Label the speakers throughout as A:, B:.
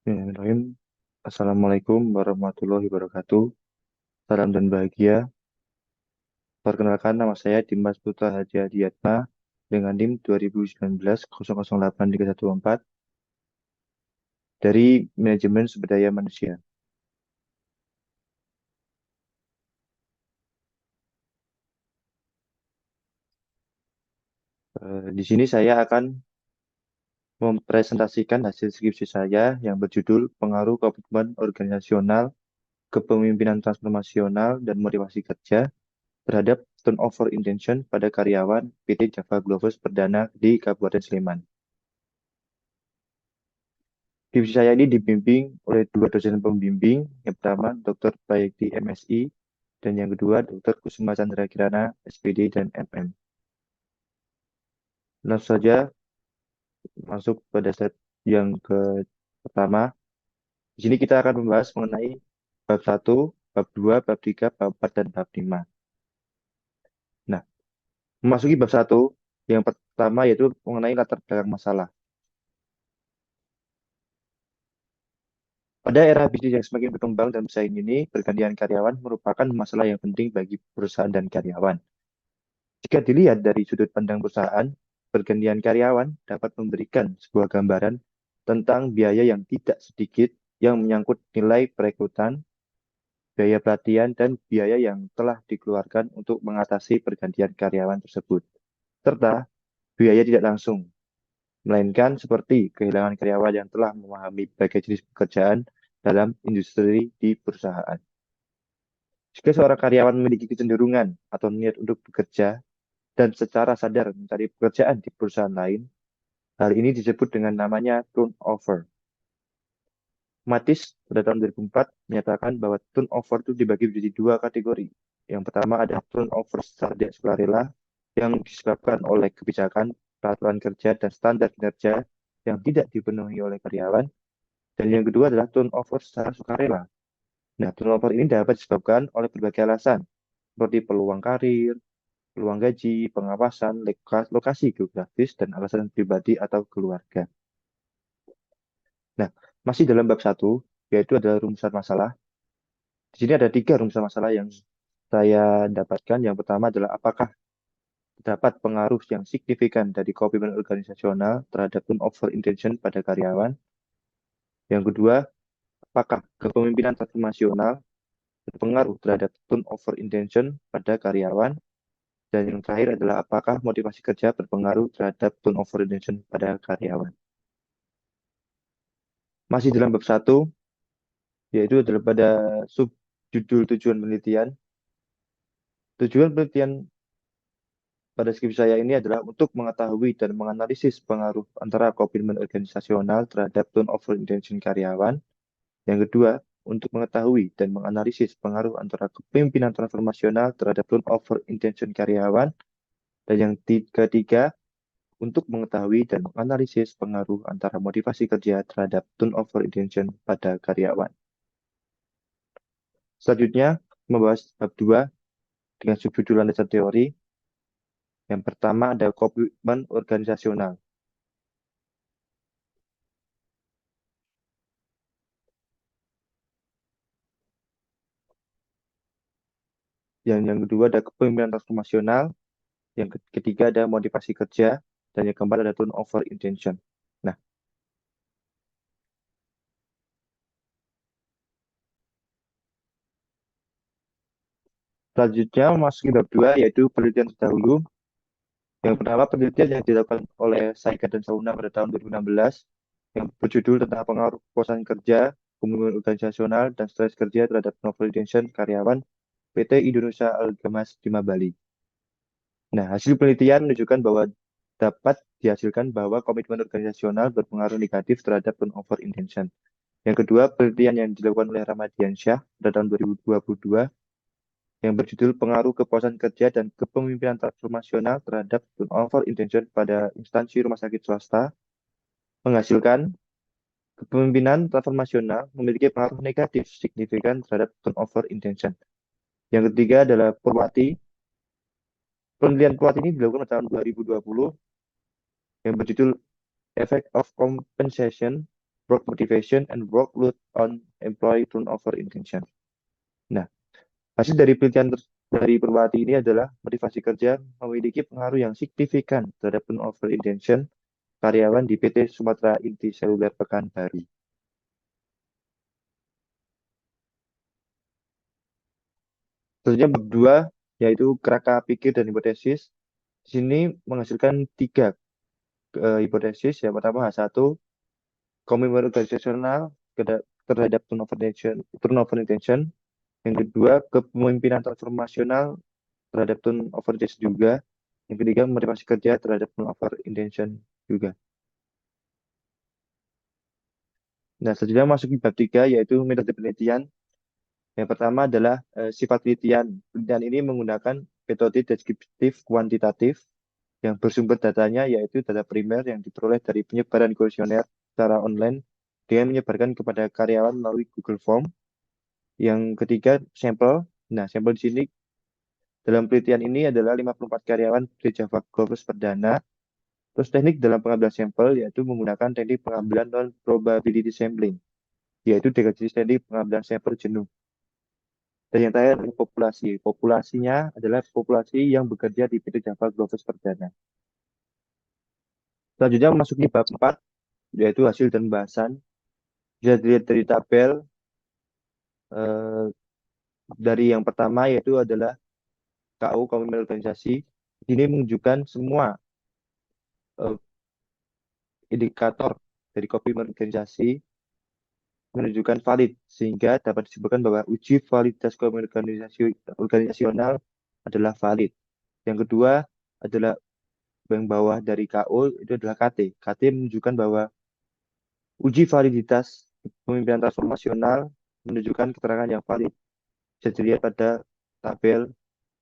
A: Bismillahirrahmanirrahim. Assalamualaikum warahmatullahi wabarakatuh. Salam dan bahagia. Perkenalkan nama saya Dimas Putra Hadi Adiatma dengan NIM 2019 008314 dari Manajemen Sumber Daya Manusia. Di sini saya akan mempresentasikan hasil skripsi saya yang berjudul Pengaruh Komitmen Organisasional, Kepemimpinan Transformasional, dan Motivasi Kerja terhadap Turnover Intention pada karyawan PT Java Globus Perdana di Kabupaten Sleman. Skripsi saya ini dibimbing oleh dua dosen pembimbing, yang pertama Dr. Prayekti MSI, dan yang kedua Dr. Kusuma Chandra Kirana, SPD dan MM. Langsung saja masuk pada slide yang pertama. Di sini kita akan membahas mengenai bab 1, bab 2, bab 3, bab 4, dan bab 5. Nah, memasuki bab 1, yang pertama yaitu mengenai latar belakang masalah. Pada era bisnis yang semakin berkembang dan bersaing ini, pergantian karyawan merupakan masalah yang penting bagi perusahaan dan karyawan. Jika dilihat dari sudut pandang perusahaan, pergantian karyawan dapat memberikan sebuah gambaran tentang biaya yang tidak sedikit yang menyangkut nilai perekrutan, biaya pelatihan, dan biaya yang telah dikeluarkan untuk mengatasi pergantian karyawan tersebut, serta biaya tidak langsung, melainkan seperti kehilangan karyawan yang telah memahami berbagai jenis pekerjaan dalam industri di perusahaan. Jika seorang karyawan memiliki kecenderungan atau niat untuk bekerja dan secara sadar mencari pekerjaan di perusahaan lain, hal ini disebut dengan namanya turnover. Matis pada tahun 2004 menyatakan bahwa turnover itu dibagi menjadi dua kategori. Yang pertama ada turnover secara tidak sukarela yang disebabkan oleh kebijakan, peraturan kerja, dan standar kinerja yang tidak dipenuhi oleh karyawan. Dan yang kedua adalah turnover secara sukarela. Nah, turnover ini dapat disebabkan oleh berbagai alasan, seperti peluang karir, peluang gaji, pengawasan, lokasi geografis, dan alasan pribadi atau keluarga. Nah, masih dalam bab 1, yaitu adalah rumusan masalah. Di sini ada 3 rumusan masalah yang saya dapatkan. Yang pertama adalah apakah terdapat pengaruh yang signifikan dari komitmen organisasional terhadap turnover intention pada karyawan. Yang kedua, apakah kepemimpinan transformasional berpengaruh terhadap turnover intention pada karyawan. Dan yang terakhir adalah apakah motivasi kerja berpengaruh terhadap turnover intention pada karyawan. Masih dalam bab 1, yaitu adalah pada subjudul tujuan penelitian. Tujuan penelitian pada skripsi saya ini adalah untuk mengetahui dan menganalisis pengaruh antara komitmen organisasional terhadap turnover intention karyawan. Yang kedua, untuk mengetahui dan menganalisis pengaruh antara kepemimpinan transformasional terhadap turnover intention karyawan. Dan yang ketiga, untuk mengetahui dan menganalisis pengaruh antara motivasi kerja terhadap turnover intention pada karyawan. Selanjutnya, membahas bab 2 dengan subjudul landasan teori. Yang pertama ada komitmen organisasional. Yang kedua ada kepemimpinan transformasional. Yang ketiga ada motivasi kerja. Dan yang keempat ada turnover intention. Nah, selanjutnya masuk ke bab 2 yaitu penelitian terdahulu. Yang pertama penelitian yang dilakukan oleh Saikat dan Sauna pada tahun 2016 yang berjudul tentang pengaruh kepuasan kerja, komitmen organisasional, dan stres kerja terhadap turnover intention karyawan PT Indonesia Algamas 5 Bali. Nah, hasil penelitian menunjukkan bahwa dapat dihasilkan bahwa komitmen organisasional berpengaruh negatif terhadap turnover intention. Yang kedua, penelitian yang dilakukan oleh Ramadiansyah pada tahun 2022 yang berjudul Pengaruh Kepuasan Kerja dan Kepemimpinan Transformasional terhadap Turnover Intention pada Instansi Rumah Sakit Swasta menghasilkan kepemimpinan transformasional memiliki pengaruh negatif signifikan terhadap turnover intention. Yang ketiga adalah Purwati. Penelitian Purwati ini dilakukan pada tahun 2020 yang berjudul Effect of Compensation work motivation, and workload on employee turnover intention. Nah, hasil dari penelitian dari Purwati ini adalah motivasi kerja memiliki pengaruh yang signifikan terhadap turnover intention karyawan di PT Sumatera Inti Seluler Pekanbaru. Selanjutnya bab 2 yaitu kerangka pikir dan hipotesis. Di sini menghasilkan 3 hipotesis. Yang pertama H1, komitmen organisasional terhadap turnover intention. Yang kedua, kepemimpinan transformasional terhadap turnover intention juga. Yang ketiga, motivasi kerja terhadap turnover intention juga. Nah, selanjutnya masuk di bab 3 yaitu metode penelitian. Yang pertama adalah sifat penelitian. Penelitian ini menggunakan metode deskriptif kuantitatif yang bersumber datanya yaitu data primer yang diperoleh dari penyebaran kuesioner secara online dengan menyebarkan kepada karyawan melalui Google Form. Yang ketiga, sampel. Nah, sampel di sini dalam penelitian ini adalah 54 karyawan di Java Golfers perdana. Terus teknik dalam pengambilan sampel yaitu menggunakan teknik pengambilan non-probability sampling, yaitu dengan jenis teknik pengambilan sampel jenuh. Dan yang terakhir adalah populasi. Populasinya adalah populasi yang bekerja di PT Java Golfers perdana. Selanjutnya memasuki bab 4, yaitu hasil dan bahasan. Bisa dilihat dari tabel eh, dari yang pertama yaitu adalah KU komitmen organisasi. Ini menunjukkan semua eh, indikator dari komitmen organisasi menunjukkan valid sehingga dapat disebutkan bahwa uji validitas komitmen organisasional adalah valid. Yang kedua adalah yang bawah dari KO itu adalah KT. KT menunjukkan bahwa uji validitas kepemimpinan transformasional menunjukkan keterangan yang valid. Bisa dilihat pada tabel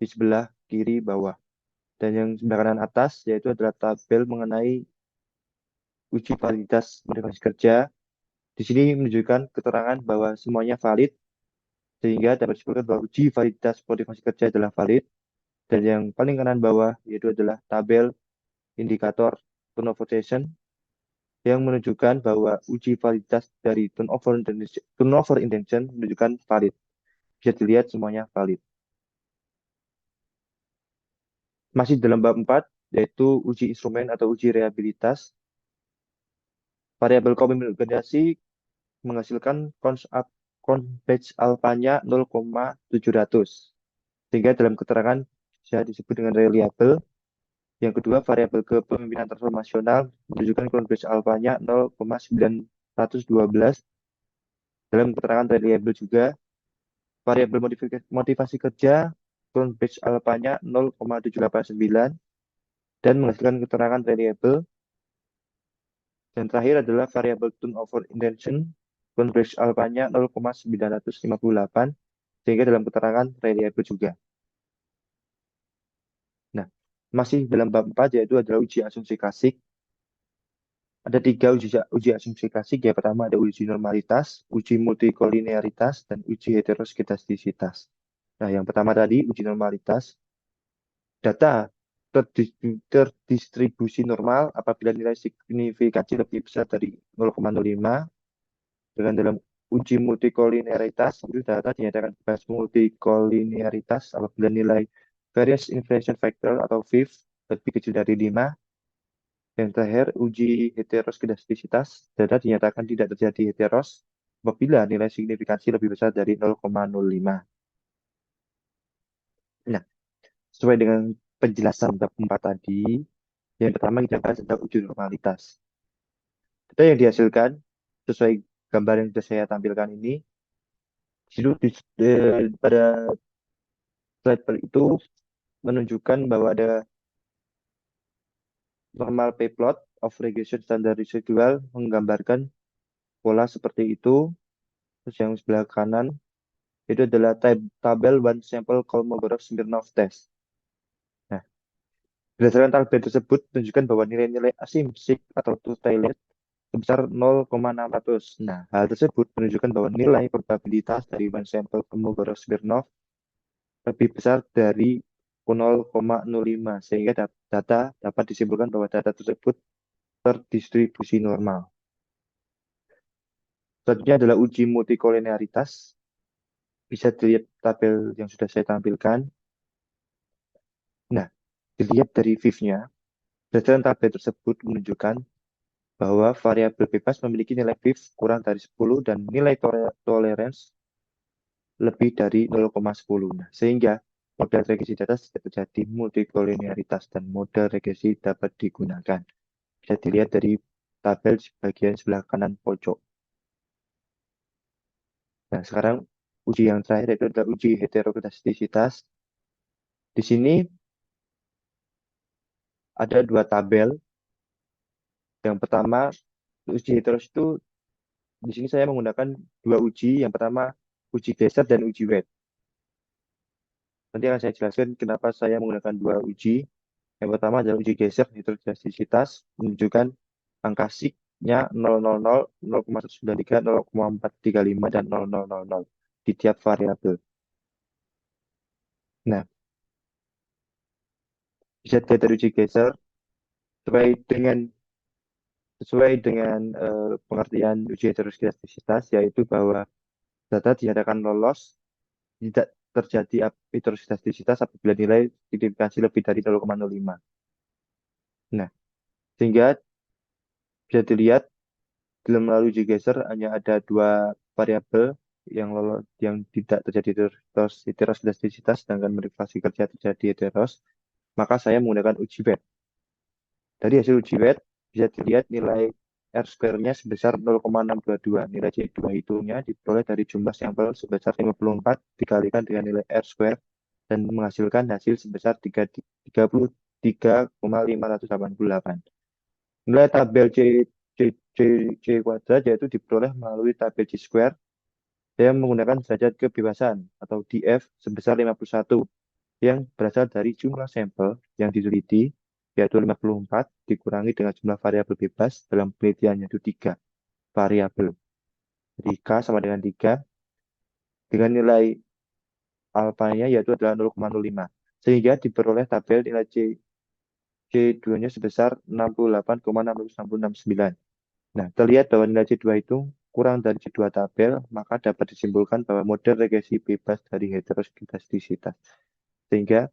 A: di sebelah kiri bawah. Dan yang sebelah kanan atas yaitu adalah tabel mengenai uji validitas motivasi kerja. Di sini menunjukkan keterangan bahwa semuanya valid sehingga dapat disebutkan bahwa uji validitas motivasi kerja adalah valid. Dan yang paling kanan bawah yaitu adalah tabel indikator turnover yang menunjukkan bahwa uji validitas dari turnover intention menunjukkan valid. Bisa dilihat semuanya valid. Masih dalam bab 4, yaitu uji instrumen atau uji reliabilitas. Variabel komitmen organisasi menghasilkan batch alfanya 0,700. Sehingga dalam keterangan bisa disebut dengan reliable. Yang kedua, variabel kepemimpinan transformasional menunjukkan batch alfanya 0,912. Dalam keterangan reliable juga, variabel motivasi kerja batch alfanya 0,789 dan menghasilkan keterangan reliable. Dan terakhir adalah variabel turnover intention, converge alfanya 0,958, sehingga dalam keterangan reliable juga. Nah, masih dalam bab 4, yaitu adalah uji asumsi klasik. Ada 3 uji asumsi klasik. Yang pertama ada uji normalitas, uji multikolinearitas, dan uji heteroskedastisitas. Nah, yang pertama tadi, uji normalitas. Data terdistribusi normal apabila nilai signifikansi lebih besar dari 0,05. Dengan dalam uji multikolinearitas, itu data dinyatakan bebas multikolinearitas apabila nilai variance inflation factor atau VIF lebih kecil dari 5. Yang terakhir, uji heteroskedastisitas, data dinyatakan tidak terjadi heteros apabila nilai signifikansi lebih besar dari 0,05. Nah, sesuai dengan penjelasan bab 4 tadi, yang pertama kita bahas tentang uji normalitas. Data yang dihasilkan sesuai gambar yang sudah saya tampilkan ini, pada slide itu menunjukkan bahwa ada normal p-plot of regression standard residual menggambarkan pola seperti itu. Terus yang sebelah kanan itu adalah tabel one sample Kolmogorov-Smirnov test. Nah, berdasarkan tabel tersebut menunjukkan bahwa nilai-nilai asimsik atau two-tailed sebesar 0,600. Nah, hal tersebut menunjukkan bahwa nilai probabilitas dari one sample Kolmogorov-Smirnov lebih besar dari 0,05 sehingga data dapat disimpulkan bahwa data tersebut terdistribusi normal. Selanjutnya adalah uji multikolinearitas. Bisa dilihat tabel yang sudah saya tampilkan. Nah, dilihat dari VIF-nya, berdasarkan tabel tersebut menunjukkan bahwa variabel bebas memiliki nilai VIF kurang dari 10 dan nilai tolerance lebih dari 0,10. Nah, sehingga model regresi data tidak terjadi multikolinearitas dan model regresi dapat digunakan. Bisa dilihat dari tabel di bagian sebelah kanan pojok. Nah, sekarang uji yang terakhir yaitu adalah uji heteroskedastisitas. Di sini ada dua tabel. Yang pertama, uji heteros itu di sini saya menggunakan dua uji. Yang pertama, uji geser dan uji wet. Nanti akan saya jelaskan kenapa saya menggunakan dua uji. Yang pertama adalah uji geser heteroskedastisitas menunjukkan angka sigma-nya 000, 0,193, 0,435, dan 0000 di tiap variabel. Nah, bisa dilihat dari uji geser sesuai dengan pengertian uji heteroskedastisitas, yaitu bahwa data dinyatakan lolos tidak terjadi heteroskedastisitas apabila nilai signifikansi lebih dari 0,05. Nah, sehingga bisa dilihat dalam melalui uji geser hanya ada dua variabel yang lolos, yang tidak terjadi heteroskedastisitas, sedangkan modifikasi kerja terjadi heteros. Maka saya menggunakan uji wet. Dari hasil uji wet bisa dilihat nilai R square-nya sebesar 0,622. Nilai C2 itunya diperoleh dari jumlah sampel sebesar 54 dikalikan dengan nilai R square dan menghasilkan hasil sebesar 33,588. Nilai tabel C, C, C kuadrat yaitu diperoleh melalui tabel C square. Saya menggunakan derajat kebebasan atau DF sebesar 51 yang berasal dari jumlah sampel yang diteliti, yaitu 54 dikurangi dengan jumlah variabel bebas dalam penelitian, yaitu 3 variabel. Jadi K sama dengan 3 dengan nilai alfanya yaitu adalah 0,05. Sehingga diperoleh tabel nilai C2-nya sebesar 68,669. Nah, terlihat bahwa nilai C2 itu kurang dari C2 tabel, maka dapat disimpulkan bahwa model regresi bebas dari heteroskedastisitas. Sehingga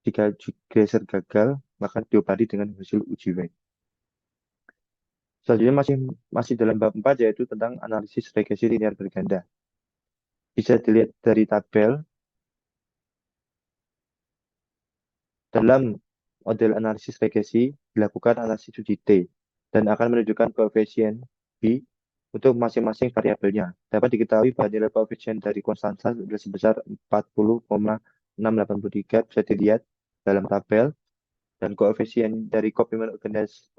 A: jika geser gagal, maka diobati dengan hasil uji wet. Selanjutnya masih dalam bab 4 yaitu tentang analisis regresi linear berganda. Bisa dilihat dari tabel dalam model analisis regresi dilakukan analisis uji T dan akan menunjukkan koefisien B untuk masing-masing variabelnya. Dapat diketahui bahwa nilai koefisien dari konstanta sudah sebesar 40,683 bisa dilihat dalam tabel dan koefisien dari komplement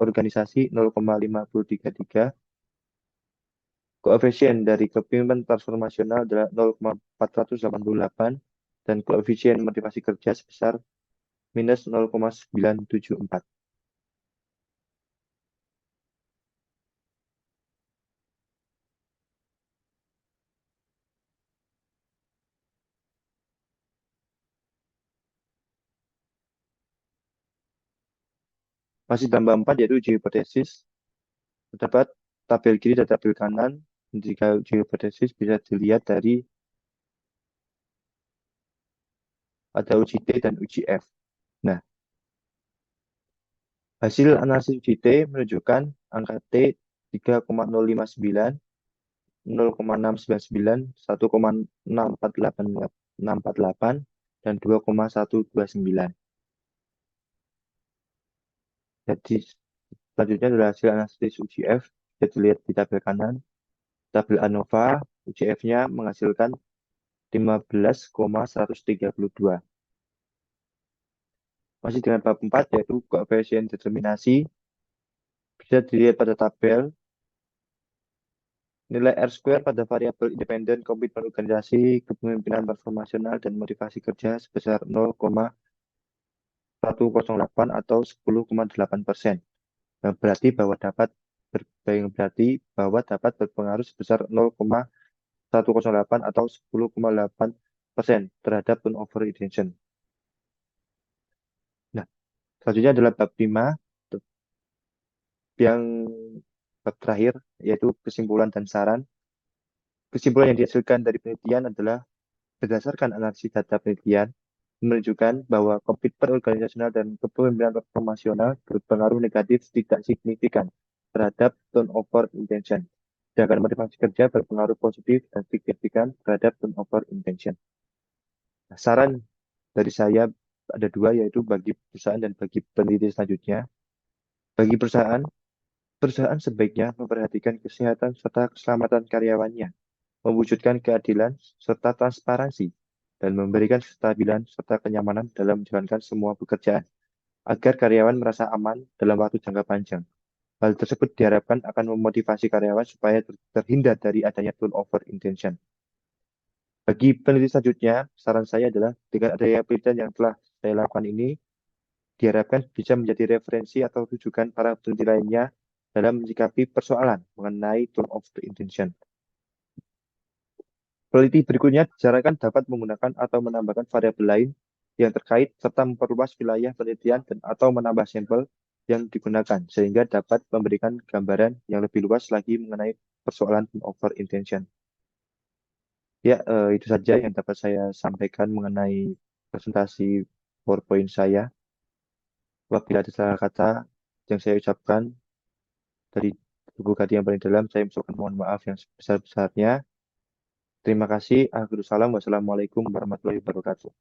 A: organisasi 0,5033. Koefisien dari kepemimpinan transformasional adalah 0,488 dan koefisien motivasi kerja sebesar minus 0,974. Masih tambah 4 yaitu uji hipotesis. Terdapat tabel kiri dan tabel kanan. Jika uji hipotesis bisa dilihat dari ada uji T dan uji F. Nah, hasil analisis uji T menunjukkan angka T 3,059, 0,699, 1,648, dan 2,129. Jadi selanjutnya adalah hasil analisis UGF. Bisa dilihat di tabel kanan. Tabel ANOVA, UGF-nya menghasilkan 15,132. Masih dengan bab 4 yaitu koefisien determinasi. Bisa dilihat pada tabel nilai R square pada variabel independen komitmen organisasi, kepemimpinan transformasional, dan motivasi kerja sebesar 0,108 atau 10,8%. Berarti bahwa dapat berpengaruh sebesar 0,108 atau 10,8% terhadap turnover intention. Nah, selanjutnya adalah bab 5 yang bab terakhir yaitu kesimpulan dan saran. Kesimpulan yang dihasilkan dari penelitian adalah berdasarkan analisis data penelitian menunjukkan bahwa komitmen organisasional dan kepemimpinan informasional berpengaruh negatif tidak signifikan terhadap turnover intention. Sedangkan motivasi kerja berpengaruh positif dan signifikan terhadap turnover intention. Nah, saran dari saya ada dua, yaitu bagi perusahaan dan bagi peneliti selanjutnya. Bagi perusahaan, perusahaan sebaiknya memperhatikan kesehatan serta keselamatan karyawannya, mewujudkan keadilan serta transparansi, dan memberikan kestabilan serta kenyamanan dalam menjalankan semua pekerjaan, agar karyawan merasa aman dalam waktu jangka panjang. Hal tersebut diharapkan akan memotivasi karyawan supaya terhindar dari adanya turnover intention. Bagi peneliti selanjutnya, saran saya adalah dengan adanya penelitian yang telah saya lakukan ini, diharapkan bisa menjadi referensi atau rujukan para peneliti lainnya dalam menyikapi persoalan mengenai turnover intention. Peneliti berikutnya disarankan dapat menggunakan atau menambahkan variabel lain yang terkait serta memperluas wilayah penelitian dan atau menambah sampel yang digunakan sehingga dapat memberikan gambaran yang lebih luas lagi mengenai persoalan turnover intention. Ya, itu saja yang dapat saya sampaikan mengenai presentasi PowerPoint saya. Apabila ada salah kata yang saya ucapkan dari lubuk hati yang paling dalam, saya mengucapkan mohon maaf yang sebesar-besarnya. Terima kasih. Akhirul salam. Wassalamualaikum warahmatullahi wabarakatuh.